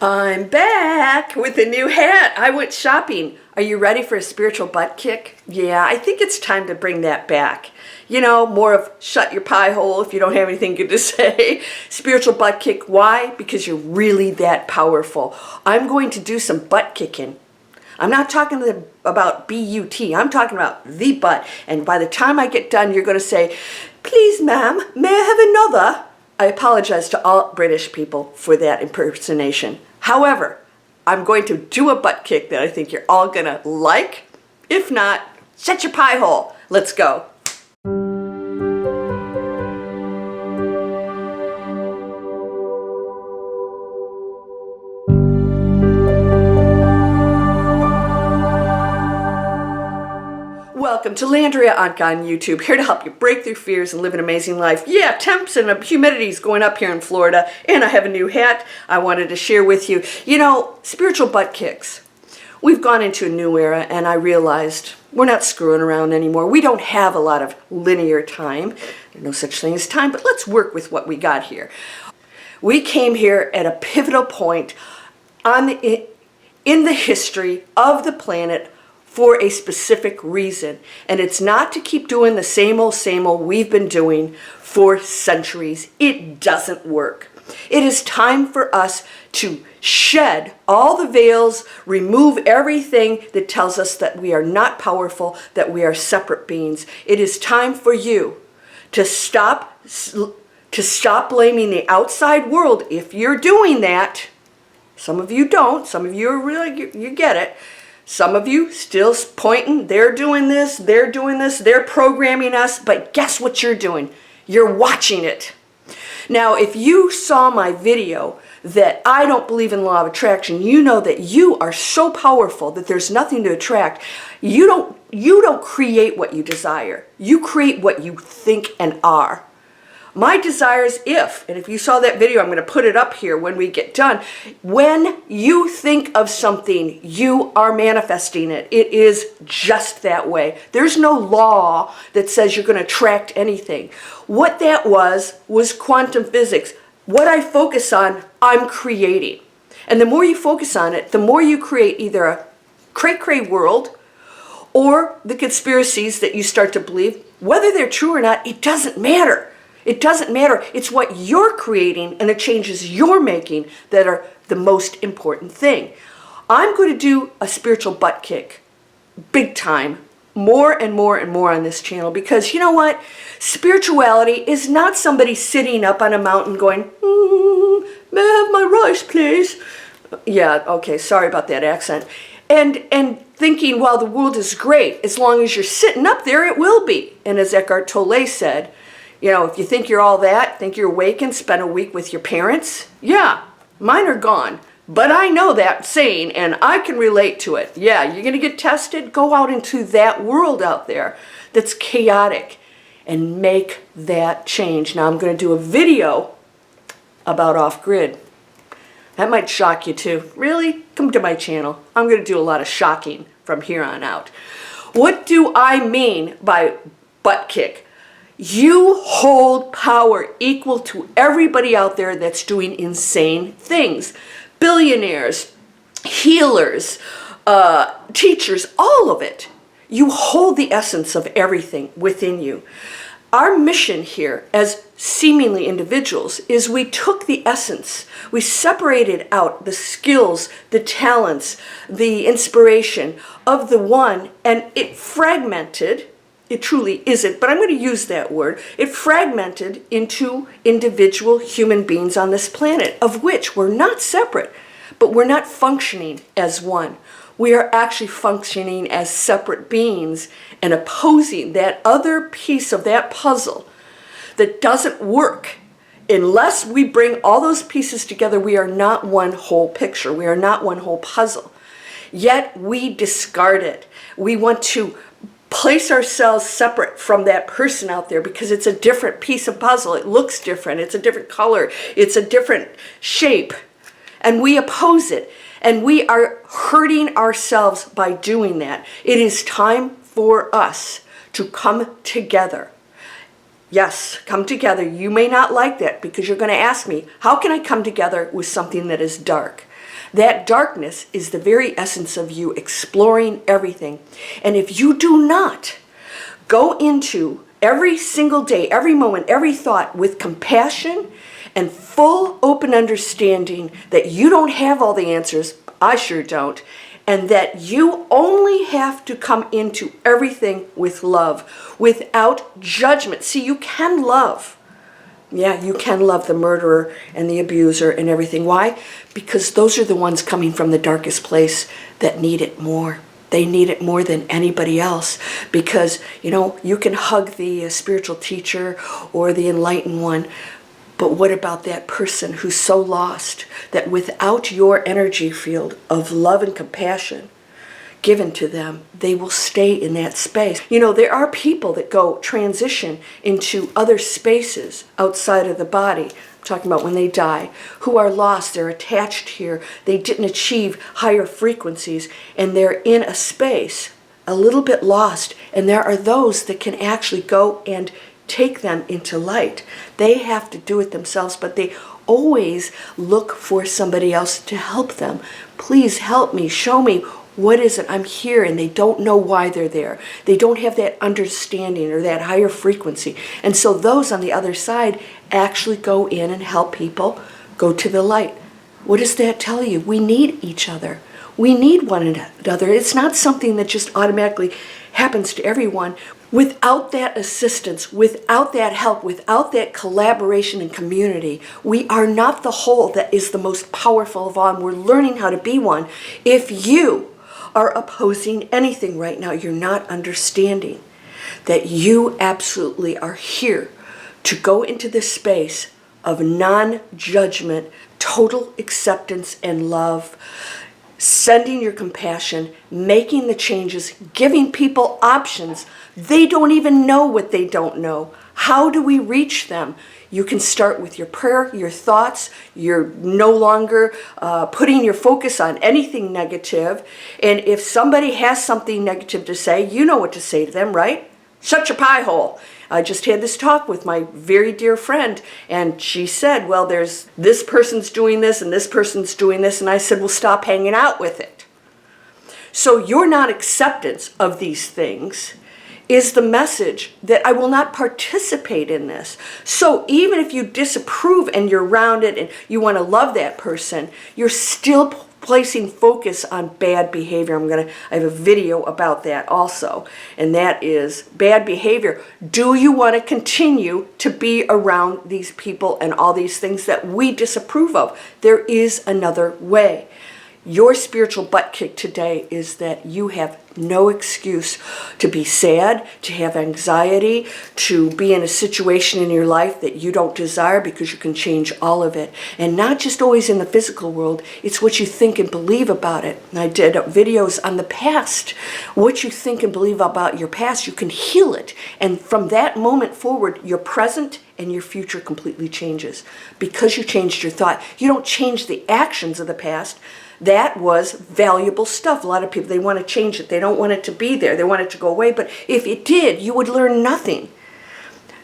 I'm back with a new hat. I went shopping. Are you ready for a spiritual butt kick? Yeah, I think it's time to bring that back. You know, more of shut your pie hole if you don't have anything good to say. Spiritual butt kick. Why? Because you're really that powerful. I'm going to do some butt kicking. I'm not talking about B-U-T. I'm talking about the butt. And by the time I get done, you're going to say, "Please, ma'am, may I have another?" I apologize to all British people for that impersonation. However, I'm going to do a butt kick that I think you're all going to like. If not, shut your pie hole. Let's go. Welcome to Landria Onkka on YouTube, here to help you break through fears and live an amazing life. Yeah, temps and humidity's going up here in Florida, and I have a new hat I wanted to share with you. You know, spiritual butt kicks. We've gone into a new era, and I realized we're not screwing around anymore. We don't have a lot of linear time. There's no such thing as time, but let's work with what we got here. We came here at a pivotal point in the history of the planet for a specific reason. And it's not to keep doing the same old we've been doing for centuries. It doesn't work. It is time for us to shed all the veils, remove everything that tells us that we are not powerful, that we are separate beings. It is time for you to stop blaming the outside world. If you're doing that, some of you don't, some of you are really, you get it. Some of you still pointing, they're doing this, they're programming us, but guess what you're doing? You're watching it. Now, if you saw my video that I don't believe in law of attraction, you know that you are so powerful that there's nothing to attract. You don't create what you desire. You create what you think and are. My desires, and if you saw that video, I'm going to put it up here when we get done. When you think of something, you are manifesting it. It is just that way. There's no law that says you're going to attract anything. What that was quantum physics. What I focus on, I'm creating. And the more you focus on it, the more you create either a cray-cray world or the conspiracies that you start to believe. Whether they're true or not, it doesn't matter. It doesn't matter. It's what you're creating and the changes you're making that are the most important thing. I'm going to do a spiritual butt kick, big time, more and more and more on this channel, because you know what? Spirituality is not somebody sitting up on a mountain going, "May I have my rice, please?" Yeah, okay, sorry about that accent. And thinking, well, the world is great. As long as you're sitting up there, it will be. And as Eckhart Tolle said, you know, if you think you're all that, think you're awakened, spend a week with your parents. Yeah, mine are gone. But I know that saying, and I can relate to it. Yeah, you're going to get tested? Go out into that world out there that's chaotic and make that change. Now, I'm going to do a video about off-grid. That might shock you too. Really? Come to my channel. I'm going to do a lot of shocking from here on out. What do I mean by butt kick? You hold power equal to everybody out there that's doing insane things. Billionaires, healers, teachers, all of it. You hold the essence of everything within you. Our mission here as seemingly individuals is we took the essence, we separated out the skills, the talents, the inspiration of the one, and it fragmented. It truly isn't, but I'm going to use that word. It fragmented into individual human beings on this planet, of which we're not separate, but we're not functioning as one. We are actually functioning as separate beings and opposing that other piece of that puzzle that doesn't work. Unless we bring all those pieces together, we are not one whole picture. We are not one whole puzzle. Yet we discard it. We want to place ourselves separate from that person out there because it's a different piece of puzzle. It looks different. It's a different color. It's a different shape. And we oppose it. And we are hurting ourselves by doing that. It is time for us to come together. Yes, come together. You may not like that because you're going to ask me, how can I come together with something that is dark? That darkness is the very essence of you exploring everything. And if you do not go into every single day, every moment, every thought with compassion and full open understanding that you don't have all the answers, I sure don't, and that you only have to come into everything with love, without judgment. See, you can love. Yeah, you can love the murderer and the abuser and everything. Why? Because those are the ones coming from the darkest place that need it more. They need it more than anybody else, because, you can hug the spiritual teacher or the enlightened one, but what about that person who's so lost that without your energy field of love and compassion given to them, they will stay in that space? There are people that go transition into other spaces outside of the body. I'm talking about when they die, who are lost, they're attached here, they didn't achieve higher frequencies, and they're in a space a little bit lost, and there are those that can actually go and take them into light. They have to do it themselves, but they always look for somebody else to help them. Please help me, show me, what is it? I'm here, and they don't know why they're there. They don't have that understanding or that higher frequency. And so those on the other side actually go in and help people go to the light. What does that tell you? We need each other. We need one another. It's not something that just automatically happens to everyone. Without that assistance, without that help, without that collaboration and community, we are not the whole that is the most powerful of all, and we're learning how to be one. If you are opposing anything right now, you're not understanding that you absolutely are here to go into this space of non-judgment, total acceptance and love, sending your compassion, making the changes, giving people options. They don't even know what they don't know. How do we reach them? You can start with your prayer, your thoughts. You're no longer putting your focus on anything negative. And if somebody has something negative to say, you know what to say to them, right? Shut your pie hole. I just had this talk with my very dear friend, and she said, well, there's this person's doing this and this person's doing this. And I said, well, stop hanging out with it. So your non-acceptance of these things is the message that I will not participate in this. So even if you disapprove and you're around it and you want to love that person, you're still placing focus on bad behavior. I have a video about that also, and that is bad behavior. Do you want to continue to be around these people and all these things that we disapprove of? There is another way. Your spiritual butt kick today is that you have no excuse to be sad, to have anxiety, to be in a situation in your life that you don't desire, because you can change all of it. And not just always in the physical world, it's what you think and believe about it. And I did videos on the past. What you think and believe about your past, you can heal it. And from that moment forward, your present and your future completely changes. Because you changed your thought. You don't change the actions of the past. That was valuable stuff. A lot of people, they want to change it. They don't want it to be there. They want it to go away. But if it did, you would learn nothing.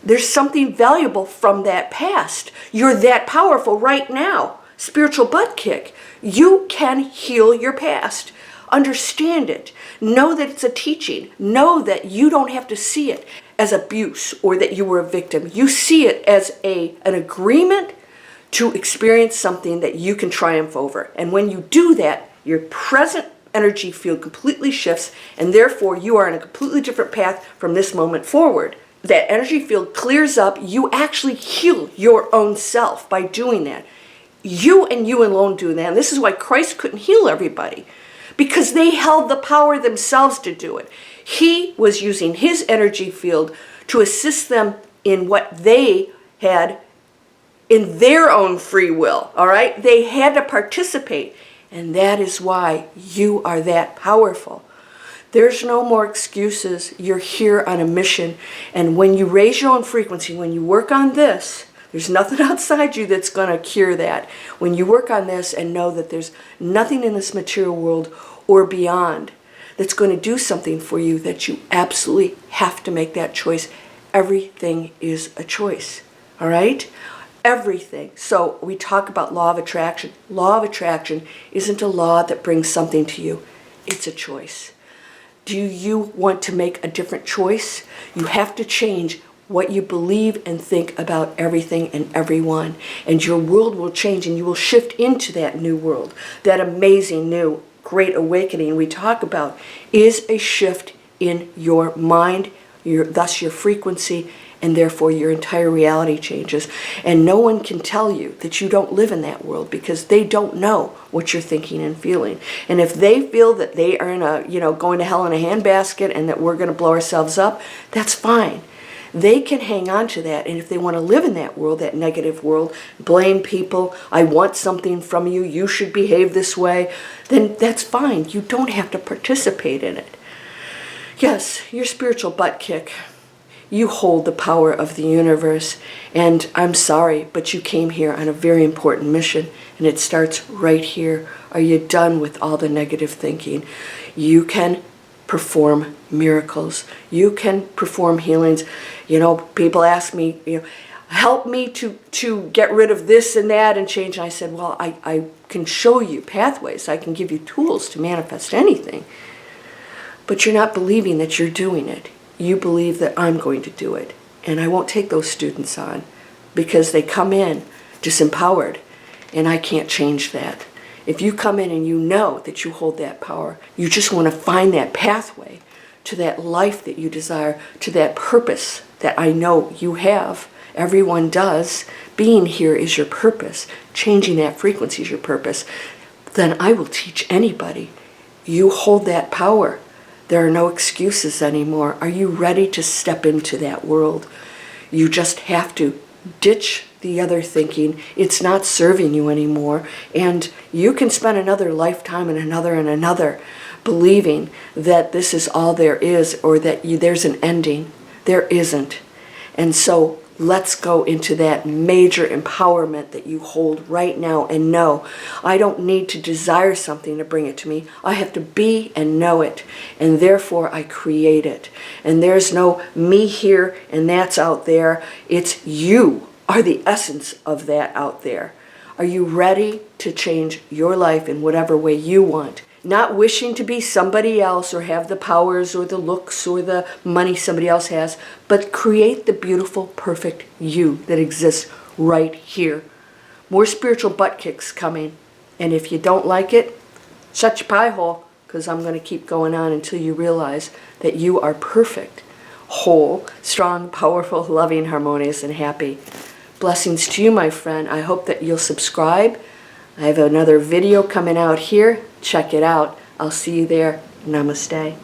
There's something valuable from that past. You're that powerful right now. Spiritual butt kick. You can heal your past. Understand it. Know that it's a teaching. Know that you don't have to see it as abuse or that you were a victim. You see it as an agreement to experience something that you can triumph over. And when you do that, your present energy field completely shifts, and therefore you are on a completely different path from this moment forward. That energy field clears up. You actually heal your own self by doing that. You and you alone do that. And this is why Christ couldn't heal everybody, because they held the power themselves to do it. He was using his energy field to assist them in what they had in their own free will, all right? They had to participate, and that is why you are that powerful. There's no more excuses. You're here on a mission, and when you raise your own frequency, when you work on this, there's nothing outside you that's going to cure that. When you work on this and know that there's nothing in this material world or beyond that's going to do something for you, that you absolutely have to make that choice. Everything is a choice, all right? Everything. So we talk about law of attraction. Law of attraction isn't a law that brings something to you. It's a choice. Do you want to make a different choice? You have to change what you believe and think about everything and everyone. And your world will change, and you will shift into that new world. That amazing new great awakening we talk about is a shift in your mind, thus your frequency, and therefore your entire reality changes. And no one can tell you that you don't live in that world, because they don't know what you're thinking and feeling. And if they feel that they are in a, going to hell in a handbasket and that we're going to blow ourselves up, that's fine. They can hang on to that. And if they want to live in that world, that negative world, blame people, I want something from you, you should behave this way, then that's fine. You don't have to participate in it. Yes, your spiritual butt kick. You hold the power of the universe, and I'm sorry, but you came here on a very important mission, and it starts right here. Are you done with all the negative thinking? You can perform miracles. You can perform healings. People ask me, help me to get rid of this and that and change. And I said, well, I can show you pathways. I can give you tools to manifest anything. But you're not believing that you're doing it. You believe that I'm going to do it. And I won't take those students on because they come in disempowered, and I can't change that. If you come in and you know that you hold that power, you just want to find that pathway to that life that you desire, to that purpose that I know you have. Everyone does. Being here is your purpose. Changing that frequency is your purpose. Then I will teach anybody. You hold that power. There are no excuses anymore. Are you ready to step into that world? You just have to ditch the other thinking. It's not serving you anymore. And you can spend another lifetime and another believing that this is all there is, or that there's an ending. There isn't. And so let's go into that major empowerment that you hold right now and know, I don't need to desire something to bring it to me. I have to be and know it. And therefore I create it. And there's no me here and that's out there. It's you are the essence of that out there. Are you ready to change your life in whatever way you want? Not wishing to be somebody else or have the powers or the looks or the money somebody else has, but create the beautiful, perfect you that exists right here. More spiritual butt kicks coming. And if you don't like it, shut your pie hole, because I'm going to keep going on until you realize that you are perfect, whole, strong, powerful, loving, harmonious, and happy. Blessings to you, my friend. I hope that you'll subscribe. I have another video coming out here. Check it out. I'll see you there. Namaste.